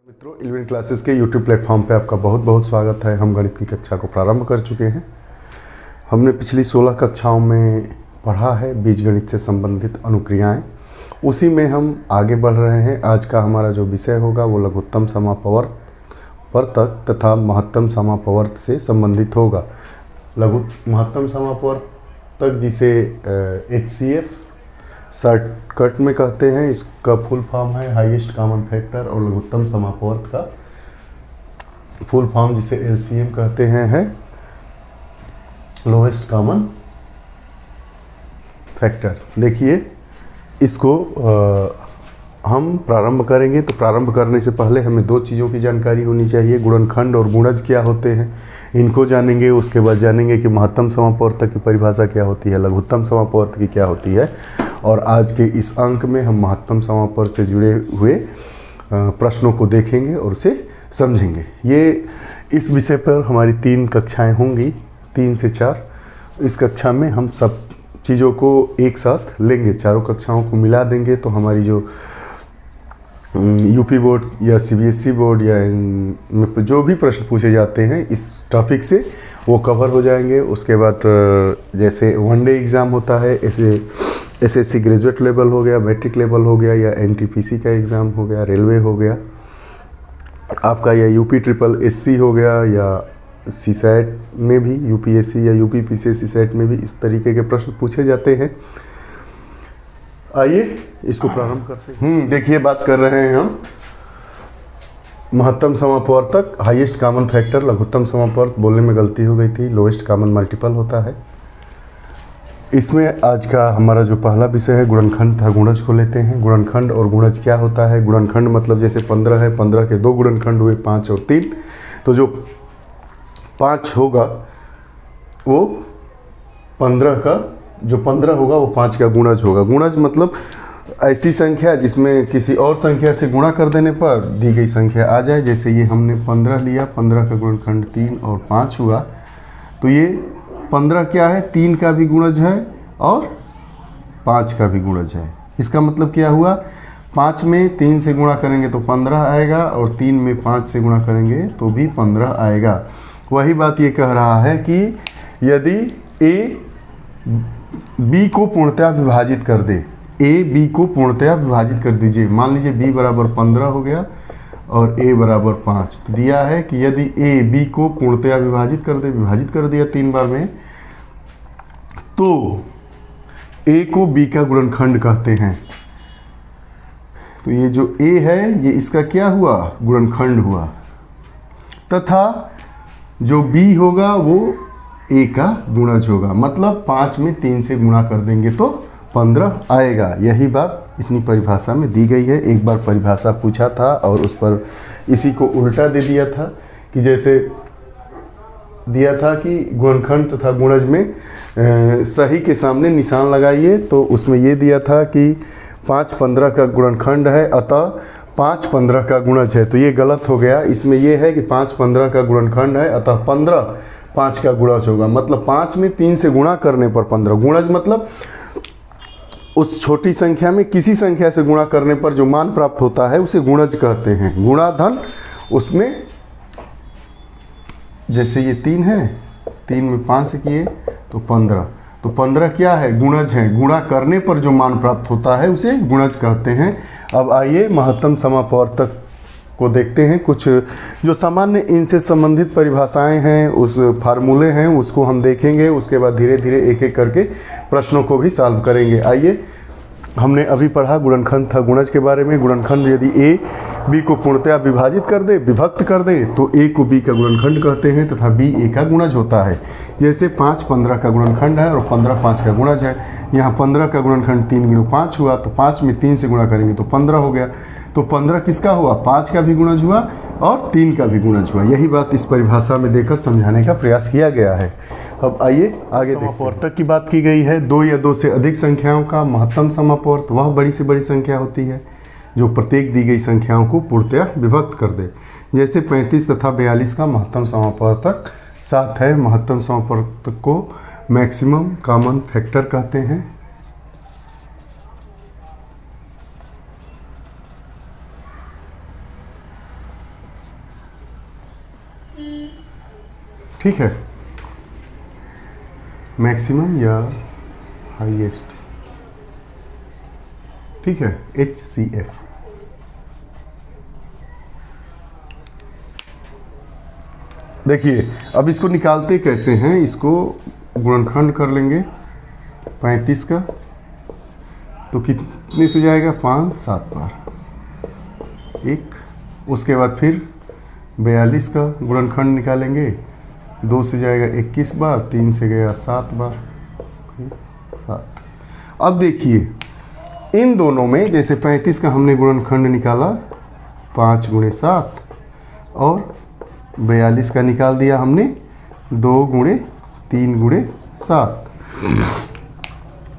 मित्रों, eleven classes के YouTube platform पे आपका बहुत बहुत स्वागत है। हम गणित की कक्षा को प्रारंभ कर चुके हैं। हमने पिछली 16 कक्षाओं में पढ़ा है बीजगणित से संबंधित अनुक्रियाएं। उसी में हम आगे बढ़ रहे हैं। आज का हमारा जो विषय होगा वो लघुत्तम समापवर्तक तथा महत्तम समापवर्त से संबंधित होगा। महत्तम समापवर्तक जिसे HCF शॉर्टकट में कहते हैं, इसका फुल फॉर्म है हाईएस्ट कॉमन फैक्टर, और लघुत्तम समापवर्त का फुल फॉर्म जिसे LCM कहते हैं है लोएस्ट कॉमन फैक्टर। देखिए, इसको हम प्रारंभ करेंगे। तो प्रारंभ करने से पहले हमें दो चीज़ों की जानकारी होनी चाहिए। गुणनखंड और गुणज क्या होते हैं, इनको जानेंगे। उसके बाद जानेंगे कि महत्तम समापवर्तक की परिभाषा क्या होती है, लघुत्तम समापवर्त की क्या होती है। और आज के इस अंक में हम महत्तम समापवर्त से जुड़े हुए प्रश्नों को देखेंगे और उसे समझेंगे। ये इस विषय पर हमारी 3 कक्षाएं होंगी, 3 से 4। इस कक्षा में हम सब चीज़ों को एक साथ लेंगे, चारों कक्षाओं को मिला देंगे। तो हमारी जो यूपी बोर्ड या CBSE बोर्ड या में जो भी प्रश्न पूछे जाते हैं इस टॉपिक से, वो कवर हो जाएंगे। उसके बाद जैसे वनडे एग्ज़ाम होता है, ऐसे SSC ग्रेजुएट लेवल हो गया, मैट्रिक लेवल हो गया, या NTPC का एग्ज़ाम हो गया, रेलवे हो गया आपका, या UPSSC हो गया, या CSAT में भी UPSC या UPPCS CSAT में भी इस तरीके के प्रश्न पूछे जाते हैं। आइए इसको प्रारंभ करते हैं। देखिए, बात कर रहे हैं हम महत्तम समापवर्तक, हाईएस्ट कॉमन फैक्टर। लघुत्तम समापवर्त बोलने में गलती हो गई थी, लोएस्ट कॉमन मल्टीपल होता है। इसमें आज का हमारा जो पहला विषय है गुणनखंड तथा गुणज को लेते हैं। गुणनखंड और गुणज क्या होता है। गुणनखंड मतलब जैसे 15 है, 15 के 2 गुणनखंड हुए, 5 और 3। तो जो 5 होगा वो 15 का, जो 15 होगा वो 5 का गुणज होगा। गुणज मतलब ऐसी संख्या जिसमें किसी और संख्या से गुणा कर देने पर दी गई संख्या आ जाए। जैसे ये हमने 15 लिया, 15 का गुणनखंड 3 और 5 हुआ, तो ये 15 क्या है, 3 का भी गुणज है और 5 का भी गुणज है। इसका मतलब क्या हुआ, 5 में 3 से गुणा करेंगे तो 15 आएगा, और 3 में 5 से गुणा करेंगे तो भी 15 आएगा। वही बात ये कह रहा है कि यदि A B को पूर्णतया विभाजित कर दे, A B को पूर्णतया विभाजित कर दीजिए। मान लीजिए B बराबर 15 हो गया और A बराबर 5। तो दिया है कि यदि A B को पूर्णतया विभाजित कर दे, विभाजित कर दिया 3 बार में, तो A को B का गुणनखंड कहते हैं। तो ये जो A है, ये इसका क्या हुआ, गुणनखंड हुआ। तथा जो B होगा वो A का गुणज होगा। मतलब 5 में 3 से गुणा कर देंगे तो 15 आएगा। यही बात इतनी परिभाषा में दी गई है। एक बार परिभाषा पूछा था और उस पर इसी को उल्टा दे दिया था, कि जैसे दिया था कि गुणनखंड तथा गुणज में सही के सामने निशान लगाइए। तो उसमें ये दिया था कि 5 15 का गुणनखंड है, अतः 5 15 का गुणज है। तो ये गलत हो गया। इसमें ये है कि 5 15 का गुणनखंड है, अतः 15 5 का गुणज होगा। मतलब 5 में 3 से गुणा करने पर 15। गुणज मतलब उस छोटी संख्या में किसी संख्या से गुणा करने पर जो मान प्राप्त होता है उसे गुणज कहते हैं। गुणा धन, उसमें जैसे ये 3 है, 3 में 5 से किए तो 15। तो 15 क्या है, गुणज है। गुणा करने पर जो मान प्राप्त होता है उसे गुणज कहते हैं। अब आइए महत्तम समापवर्तक को देखते हैं। कुछ जो सामान्य इनसे संबंधित परिभाषाएं हैं, उस फार्मूले हैं, उसको हम देखेंगे। उसके बाद धीरे धीरे एक एक करके प्रश्नों को भी सॉल्व करेंगे। आइए, हमने अभी पढ़ा गुणनखंड था गुणज के बारे में। गुणनखंड यदि A B को पूर्णतया विभाजित कर दे, विभक्त कर दे, तो A को B का गुणनखंड कहते हैं तथा B A का गुणज होता है। जैसे 5 15 का गुणनखंड है और 15 5 का गुणज है। यहाँ 15 का गुणनखंड 3 × 5 हुआ, तो 5 में 3 से गुणा करेंगे तो 15 हो गया। तो 15 किसका हुआ, 5 का भी गुणज हुआ और 3 का भी गुणज हुआ। यही बात इस परिभाषा में देकर समझाने का प्रयास किया गया है। अब आइए आगे समापवर्तक की बात की गई है। 2 या 2 से अधिक संख्याओं का महत्तम समापवर्त वह बड़ी से बड़ी संख्या होती है जो प्रत्येक दी गई संख्याओं को पूर्णतया विभक्त कर दे। जैसे 35 तथा 42 का महत्तम समापवर्तक 7 है। महत्तम समापवर्तक को मैक्सिमम कॉमन फैक्टर कहते हैं। ठीक है, मैक्सिमम या हाईएस्ट, ठीक है, HCF। देखिए अब इसको निकालते कैसे हैं, इसको गुणनखंड कर लेंगे 35 का, तो कितने से जाएगा 5 7 बार एक। उसके बाद फिर 42 का गुणनखंड निकालेंगे, 2 से जाएगा 21 बार, 3 से गया 7 बार 7। अब देखिए इन दोनों में जैसे 35 का हमने गुणनखंड निकाला 5 गुणे 7 और 42 का निकाल दिया हमने 2 गुणे 3 गुणे 7।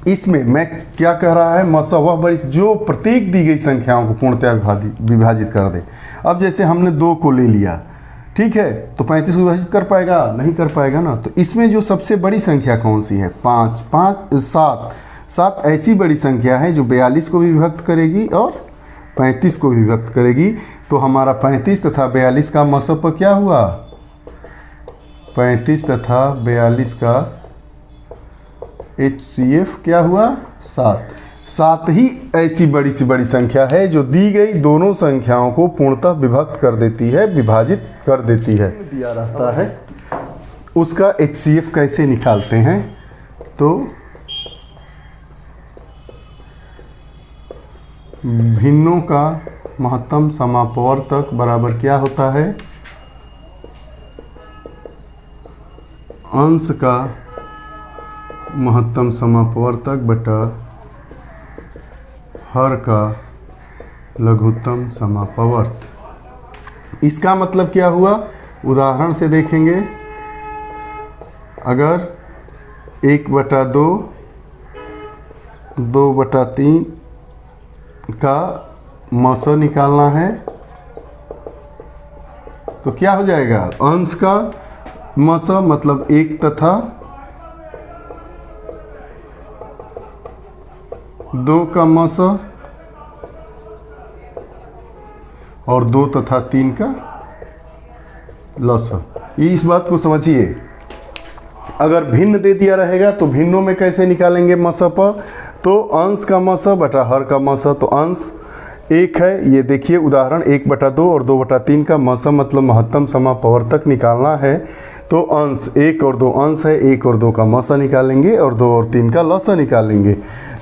इसमें मैं क्या कह रहा है, मसा वह बड़ी जो प्रत्येक दी गई संख्याओं को पूर्णतः विभाजित कर दे। अब जैसे हमने 2 को ले लिया, ठीक है, तो 35 को विभाजित कर पाएगा, नहीं कर पाएगा ना। तो इसमें जो सबसे बड़ी संख्या कौन सी है, 7 ऐसी बड़ी संख्या है जो 42 को भी विभक्त करेगी और 35 को भी विभक्त करेगी। तो हमारा 35 तथा 42 का मसप क्या हुआ, 35 तथा 42 का HCF क्या हुआ 7 ही ऐसी बड़ी सी बड़ी संख्या है जो दी गई दोनों संख्याओं को पूर्णतः विभक्त कर देती है, विभाजित कर देती है, दिया रहता है। उसका HCF कैसे निकालते हैं, तो भिन्नों का महत्तम समापवर्तक बराबर क्या होता है, अंश का महत्तम समापवर्तक बटा हर का लघुत्तम समापवर्त। इसका मतलब क्या हुआ, उदाहरण से देखेंगे। अगर 1/2 2/3 का मस निकालना है तो क्या हो जाएगा, अंश का मस मतलब 1 तथा 2 का मस और 2 तथा 3 का लस। इस बात को समझिए। अगर भिन्न दे दिया रहेगा तो भिन्नों में कैसे निकालेंगे मसप, तो अंश का मस बटा हर का मस। तो अंश 1 है, ये देखिए उदाहरण 1/2 और 2/3 का मस मतलब महत्तम समापवर्तक निकालना है। तो अंश 1 और 2 अंश है, 1 और 2 का मस निकालेंगे और 2 और 3 का लस निकालेंगे।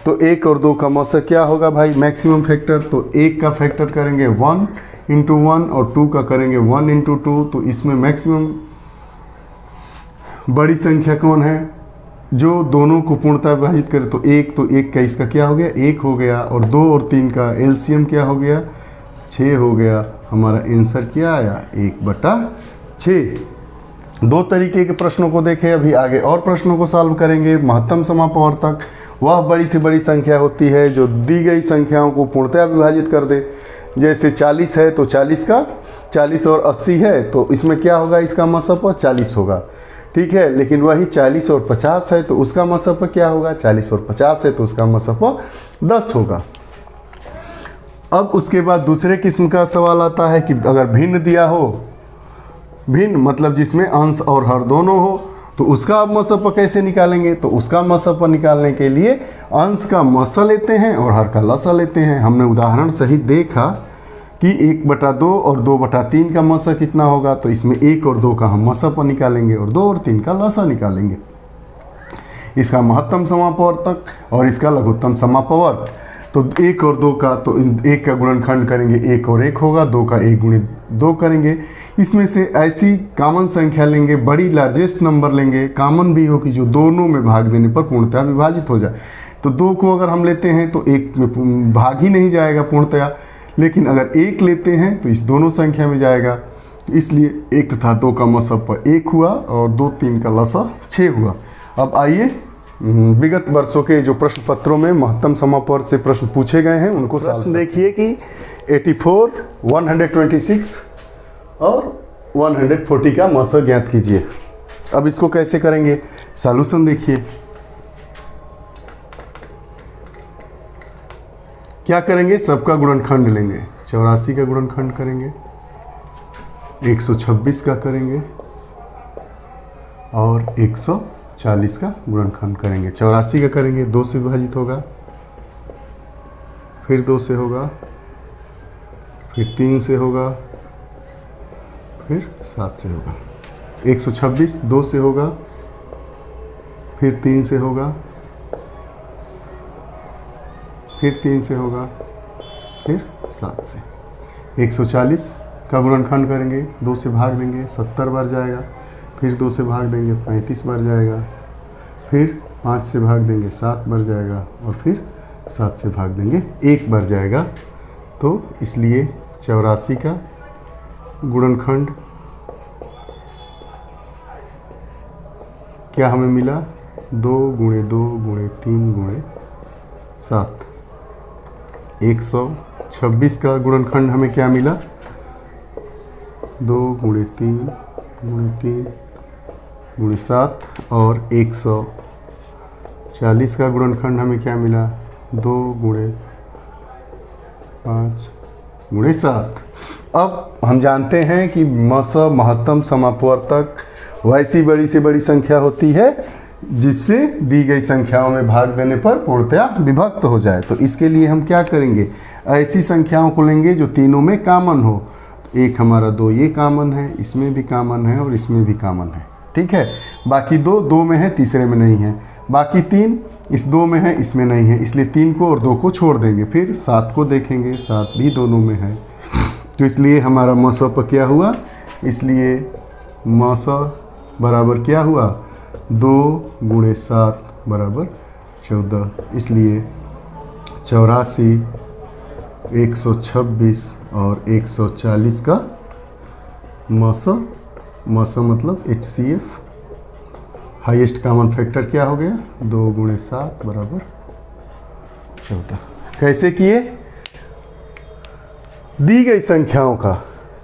तो 1 और 2 का मस क्या होगा भाई, मैक्सिमम फैक्टर। तो 1 का फैक्टर करेंगे 1 × 1 और 2 का करेंगे 1 × 2। तो इसमें मैक्सिमम बड़ी संख्या कौन है जो दोनों को पूर्णतः विभाजित करे, तो 1, तो 1 का इसका क्या हो गया 1 हो गया और 2 और 3 का एलसीएम क्या हो गया 6 हो गया। हमारा आंसर क्या आया 1/6। 2 तरीके के प्रश्नों को देखें, अभी आगे और प्रश्नों को सॉल्व करेंगे। महत्तम समापवर्तक वह बड़ी से बड़ी संख्या होती है जो दी गई संख्याओं को पूर्णतः विभाजित कर दे। जैसे 40 है तो 40 का 40 और 80 है तो इसमें क्या होगा, इसका मसप 40 होगा, ठीक है। लेकिन वही 40 और 50 है तो उसका मसप क्या होगा, 40 और 50 है तो उसका मसप 10 होगा। अब उसके बाद दूसरे किस्म का सवाल आता है कि अगर भिन्न दिया हो, भिन्न मतलब जिसमें अंश और हर दोनों हो, तो उसका अब मसप कैसे निकालेंगे। तो उसका मसप निकालने के लिए अंश का मस लेते हैं और हर का लस लेते हैं। हमने उदाहरण सहित देखा कि 1/2 और 2/3 का मस कितना होगा, तो इसमें 1 और 2 का हम मसप निकालेंगे और 2 और 3 का लस निकालेंगे। इसका महत्तम समापवर्तक और इसका लघुत्तम समापवर्त। तो 1 और 2 का, तो 1 का गुणनखंड करेंगे 1 और 1 होगा, 2 का 1 × 2 करेंगे। इसमें से ऐसी कॉमन संख्या लेंगे, बड़ी लार्जेस्ट नंबर लेंगे, कॉमन भी हो कि जो दोनों में भाग देने पर पूर्णतः विभाजित हो जाए। तो 2 को अगर हम लेते हैं तो 1 में भाग ही नहीं जाएगा पूर्णतः, लेकिन अगर 1 लेते हैं तो इस दोनों संख्या में जाएगा। इसलिए 1 तथा 2 का मसप 1 हुआ और 2 3 का लसा 6 हुआ। अब आइए विगत वर्षों के जो प्रश्न पत्रों में महत्तम समापवर्त से प्रश्न पूछे गए हैं उनको प्रश्न देखिए कि 84, 126 और 140 का मस ज्ञात कीजिए। अब इसको कैसे करेंगे, सॉल्यूशन देखिए। क्या करेंगे, सबका गुणनखंड लेंगे। 84 का गुणनखंड करेंगे, 126 का करेंगे, और 140 का गुणनखंड करेंगे। 84 का करेंगे, 2 से विभाजित होगा, फिर 2 से होगा, फिर 3 से होगा, फिर 7 से होगा। 126 2 से होगा, फिर 3 से होगा, फिर 3 से होगा, फिर 7 से। 140 का गुणनखंड करेंगे, 2 से भाग देंगे 70 बार जाएगा, फिर 2 से भाग देंगे 35 बार जाएगा, फिर 5 से भाग देंगे 7 बार जाएगा, और फिर 7 से भाग देंगे 1 बार जाएगा। तो इसलिए 84 का गुणनखंड क्या हमें मिला, 2 × 2 × 3 × 7। 126 का गुणनखंड हमें क्या मिला, 2 × 3 × 3 × 7, और 140 का गुणनखंड हमें क्या मिला, 2 × 5 × 7। अब हम जानते हैं कि महत्तम समापवर्तक वैसी बड़ी से बड़ी संख्या होती है जिससे दी गई संख्याओं में भाग देने पर पूर्णतया विभक्त हो जाए। तो इसके लिए हम क्या करेंगे, ऐसी संख्याओं को लेंगे जो तीनों में कॉमन हो। एक हमारा 2 ये कॉमन है, इसमें भी कॉमन है और इसमें भी कॉमन है, ठीक है। बाकी 2 में है, तीसरे में नहीं है। बाकी 3 इस 2 में है, इसमें नहीं है, इसलिए 3 को और 2 को छोड़ देंगे। फिर 7 को देखेंगे, 7 भी दोनों में है। तो इसलिए हमारा मस पर क्या हुआ, इसलिए मस बराबर क्या हुआ, 2 × 7 = 14। इसलिए 84, 126 और 140 का मस मतलब HCF हाईएस्ट कॉमन फैक्टर क्या हो गया, 2 × 7 = 14। कैसे किए, दी गई संख्याओं का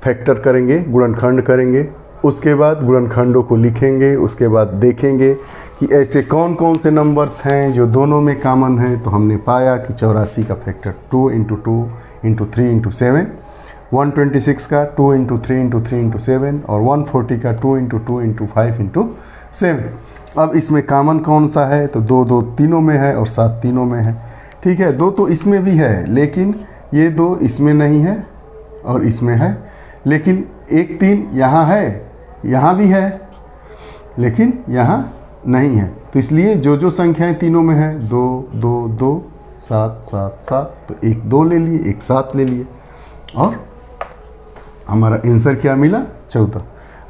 फैक्टर करेंगे, गुणनखंड करेंगे, उसके बाद गुणनखंडों को लिखेंगे, उसके बाद देखेंगे कि ऐसे कौन कौन से नंबर्स हैं जो दोनों में कॉमन हैं। तो हमने पाया कि 84 का फैक्टर 2 × 2 × 3 × 7, 126 का 2 × 3 × 3 × 7, और 140 का 2 × 2 × 5 × 7। अब इसमें कॉमन कौन सा है, तो 2 तीनों में है और 7 तीनों में है, ठीक है। 2 तो इसमें भी है, लेकिन ये 2 इसमें नहीं है और इसमें है, लेकिन 1 3 यहाँ है, यहाँ भी है, लेकिन यहाँ नहीं है। तो इसलिए जो संख्याएं तीनों में है, 2 2 2 7 7 7, तो एक 2 ले लिए, एक 7 ले लिए, और हमारा आंसर क्या मिला, 14।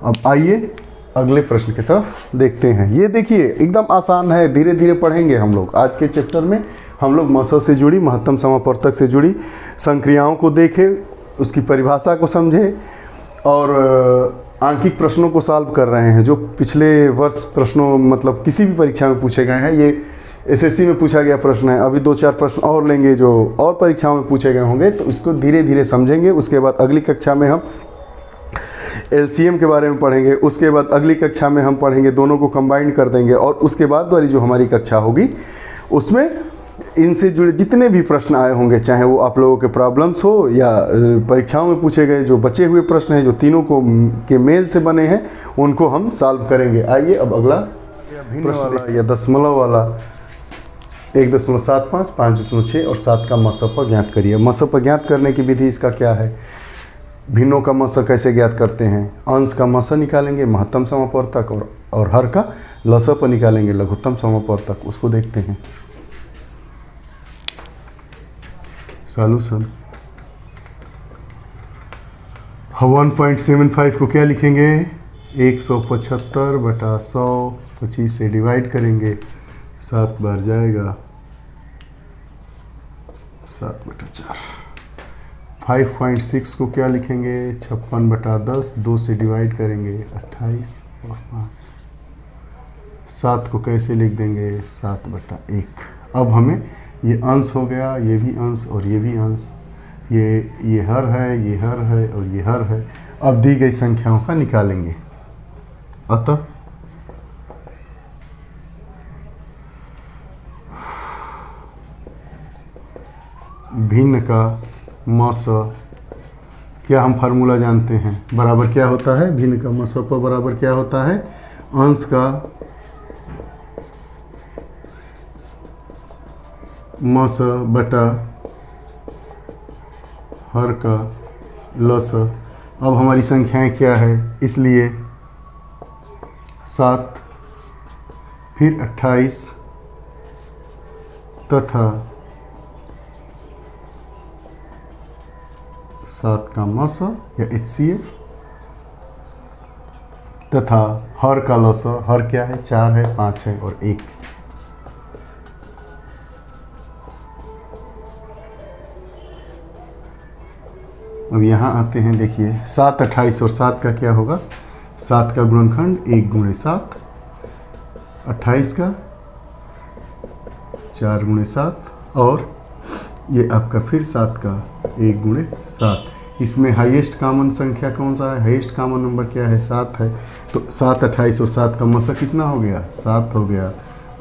अब आइए अगले प्रश्न की तरफ देखते हैं। ये देखिए एकदम आसान है, धीरे धीरे पढ़ेंगे हम लोग। आज के चैप्टर में हम लोग मस से जुड़ी, महत्तम समापवर्तक से जुड़ी संक्रियाओं को देखें, उसकी परिभाषा को समझे, और आंकिक प्रश्नों को सॉल्व कर रहे हैं जो पिछले वर्ष प्रश्नों मतलब किसी भी परीक्षा में पूछे गए हैं। ये एसएससी में पूछा गया प्रश्न है, अभी 2-4 प्रश्न और लेंगे जो और परीक्षाओं में पूछे गए होंगे, तो इसको धीरे धीरे समझेंगे। उसके बाद अगली कक्षा में हम एलसीएम के बारे में पढ़ेंगे, उसके बाद अगली कक्षा में हम पढ़ेंगे, दोनों को कंबाइन कर देंगे, और उसके बाद वाली जो हमारी कक्षा होगी उसमें इनसे जुड़े जितने भी प्रश्न आए होंगे, चाहे वो आप लोगों के प्रॉब्लम्स हो या परीक्षाओं में पूछे गए जो बचे हुए प्रश्न हैं जो तीनों को के मेल से बने हैं, उनको हम सॉल्व करेंगे। आइए अब अगला भिन्न वाला या दशमलव वाला 1.75, 5.6 और 7 का मसप ज्ञात करिए। मसप ज्ञात करने की विधि इसका क्या है, भिन्नों का मस कैसे ज्ञात करते हैं, अंश का मस निकालेंगे महत्तम समापवर्तक, और हर का लसप निकालेंगे लघुत्तम समापवर्तक। उसको देखते हैं। सॉल्यूशन 1.75 को क्या लिखेंगे, 175/100, 25 से डिवाइड करेंगे, 7 बार जाएगा, 7/4। 5.6 को क्या लिखेंगे, 56/10, 2 से डिवाइड करेंगे, 28 और 5। 7 को कैसे लिख देंगे, 7/1। अब हमें ये अंश हो गया, ये भी अंश और ये भी अंश, ये हर है, ये हर है और ये हर है। अब दी गई संख्याओं का निकालेंगे। अतः भिन्न का मस, क्या हम फार्मूला जानते हैं, बराबर क्या होता है, भिन्न का मस पर बराबर क्या होता है, अंश का मस बटा हर का लस। अब हमारी संख्याएं क्या है, इसलिए 7 फिर 28 तथा 7 का मस या HCF तथा हर का लस। हर क्या है, 4 है, 5 है और 1। अब यहाँ आते हैं, देखिए 7, 28 और 7 का क्या होगा, 7 का गुणनखंड 1 गुणे 7, 28 का 4 गुणे 7 और ये आपका फिर 7 का 1 गुणे 7। इसमें हाईएस्ट कॉमन संख्या कौन सा है, हाईएस्ट कॉमन नंबर क्या है, 7 है। तो 7, 28 और 7 का मसा कितना हो गया, 7 हो गया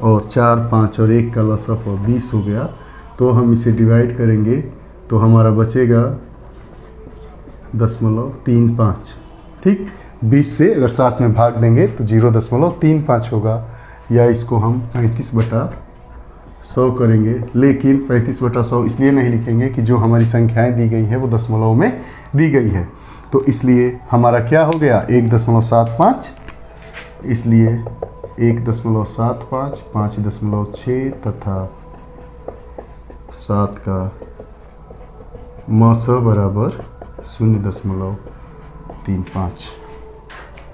और 4, 5 और 1 का लसअप 20 हो गया। तो हम इसे डिवाइड करेंगे तो हमारा बचेगा 0.35। ठीक, 20 से अगर 7 में भाग देंगे तो 0.35 होगा, या इसको हम 35/100 करेंगे। लेकिन 35/100 इसलिए नहीं लिखेंगे कि जो हमारी संख्याएं दी गई हैं वो दशमलव में दी गई है, तो इसलिए हमारा क्या हो गया 1.75, इसलिए 1.75, 5.6 तथा 7 का मस बराबर 0.35।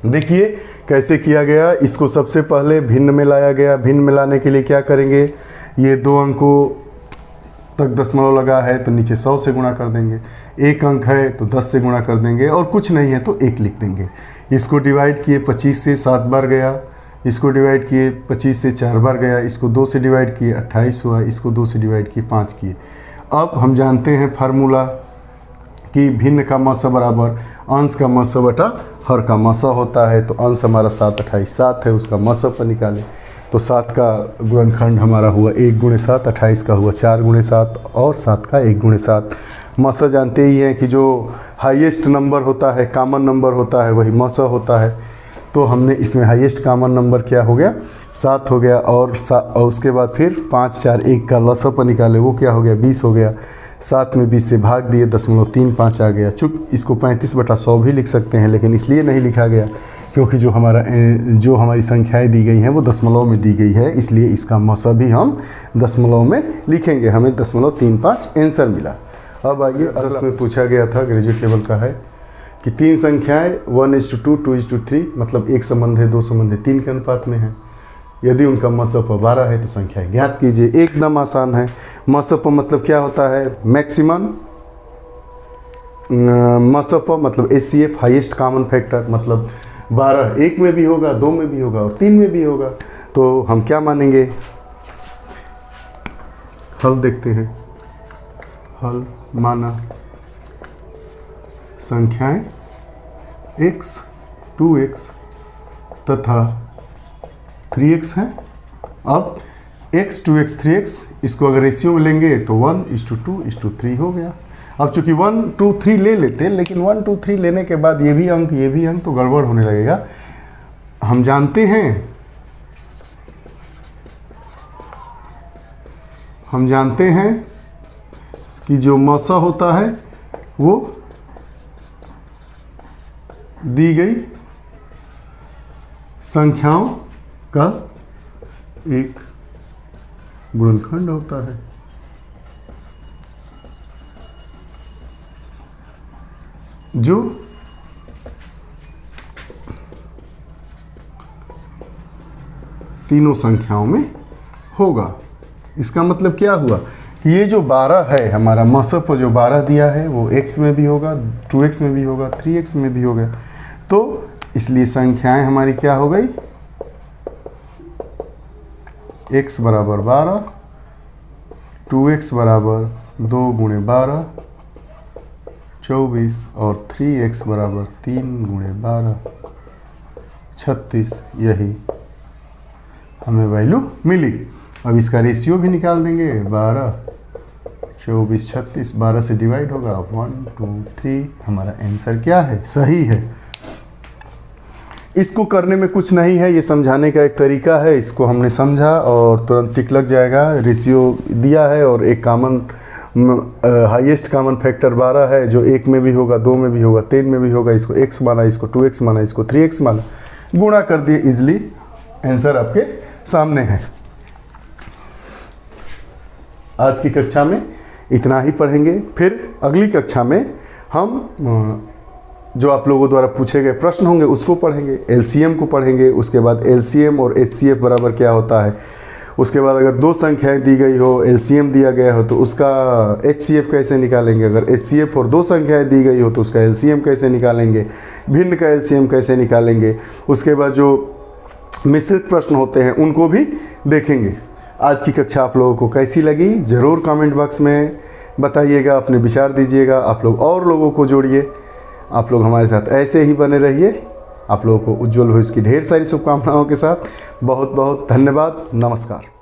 देखिए कैसे किया गया, इसको सबसे पहले भिन्न में लाया गया। भिन्न में लाने के लिए क्या करेंगे, ये 2 अंकों तक दशमलव लगा है तो नीचे 100 से गुणा कर देंगे, 1 अंक है तो 10 से गुणा कर देंगे और कुछ नहीं है तो 1 लिख देंगे। इसको डिवाइड किए 25 से 7 बार गया, इसको डिवाइड किए 25 से 4 बार गया, इसको 2 से डिवाइड किए 28 हुआ, इसको 2 से डिवाइड किए 5 किए। अब हम जानते हैं फार्मूला कि भिन्न का मसा बराबर अंश का मसा बटा हर का मसा होता है। तो अंश हमारा 7, 28 7 है, उसका मसा पर निकालें तो 7 का गुणनखंड हमारा हुआ 1 गुणे 7, 28 का हुआ 4 गुणे 7 और 7 का 1 गुणे 7। मसा जानते ही हैं कि जो हाईएस्ट नंबर होता है, कॉमन नंबर होता है, वही मसा होता है। तो हमने इसमें हाईएस्ट कॉमन नंबर क्या हो गया, 7 हो गया और उसके बाद फिर 5, 4, 1 का लसा पर निकाले, वो क्या हो गया 20 हो गया। 7 में 20 से भाग दिए 0.35 आ गया। चूँकि इसको 35/100 भी लिख सकते हैं, लेकिन इसलिए नहीं लिखा गया क्योंकि जो हमारी संख्याएं दी गई हैं वो दशमलव में दी गई है, इसलिए इसका मसा भी हम दशमलव में लिखेंगे। हमें 0.35 आंसर मिला। अब आइए, अगला में पूछा गया था, ग्रेजुएट लेवल का है, कि 3 संख्याएं 1:2, 2:3 मतलब एक संबंध है, 2 संबंध है, 3 के अनुपात में है। यदि उनका मसप 12 है तो संख्या ज्ञात कीजिए। एकदम आसान है। मसप मतलब क्या होता है, मैक्सिमम। मसप मतलब HCF हाईएस्ट कॉमन फैक्टर, मतलब 12 1 में भी होगा, 2 में भी होगा और 3 में भी होगा। तो हम क्या मानेंगे, हल देखते हैं। हल माना संख्याएं x, 2x तथा 3x है। अब x, 2x, 3x इसको अगर रेशियो में लेंगे तो 1:2:3 हो गया। अब चूंकि 1, 2, 3 ले लेते, लेकिन 1, 2, 3 लेने के बाद ये भी अंक तो गड़बड़ होने लगेगा। हम जानते हैं कि जो मसा होता है वो दी गई संख्याओं का एक गुणनखंड होता है। जो तीनों संख्याओं में होगा। इसका मतलब क्या हुआ कि ये जो 12 है हमारा मसप जो 12 दिया है वो x में भी होगा, 2x में भी होगा, 3x में भी होगा। तो इसलिए संख्याएं हमारी क्या हो गई, x बराबर 12, 2x बराबर 2 गुणे 12 24 और 3x बराबर 3 गुणे 12 36। यही हमें वैल्यू मिली। अब इसका रेशियो भी निकाल देंगे। 12, 24, 36 12 से डिवाइड होगा 1, 2, 3। हमारा आंसर क्या है, सही है। इसको करने में कुछ नहीं है, ये समझाने का एक तरीका है। इसको हमने समझा और तुरंत टिक लग जाएगा। रेशियो दिया है और एक कॉमन हाईएस्ट कॉमन फैक्टर 12 है, जो 1 में भी होगा, 2 में भी होगा, 3 में भी होगा। इसको x माना, इसको 2x माना, इसको 3x माना, गुणा कर दिए, इजली आंसर आपके सामने है। आज की कक्षा में इतना ही पढ़ेंगे। फिर अगली कक्षा में हम जो आप लोगों द्वारा पूछे गए प्रश्न होंगे उसको पढ़ेंगे, एलसीएम को पढ़ेंगे। उसके बाद एलसीएम और एचसीएफ बराबर क्या होता है। उसके बाद अगर 2 संख्याएं दी गई हो, एलसीएम दिया गया हो, तो उसका एचसीएफ कैसे निकालेंगे। अगर एचसीएफ और 2 संख्याएं दी गई हो तो उसका एलसीएम कैसे निकालेंगे, भिन्न का एलसीएम कैसे निकालेंगे। उसके बाद जो मिश्रित प्रश्न होते हैं उनको भी देखेंगे। आज की कक्षा आप लोगों को कैसी लगी ज़रूर कमेंट बॉक्स में बताइएगा, अपने विचार दीजिएगा। आप लोग और लोगों को जोड़िए, आप लोग हमारे साथ ऐसे ही बने रहिए। आप लोगों को उज्जवल भविष्य की ढेर सारी शुभकामनाओं के साथ बहुत बहुत धन्यवाद। नमस्कार।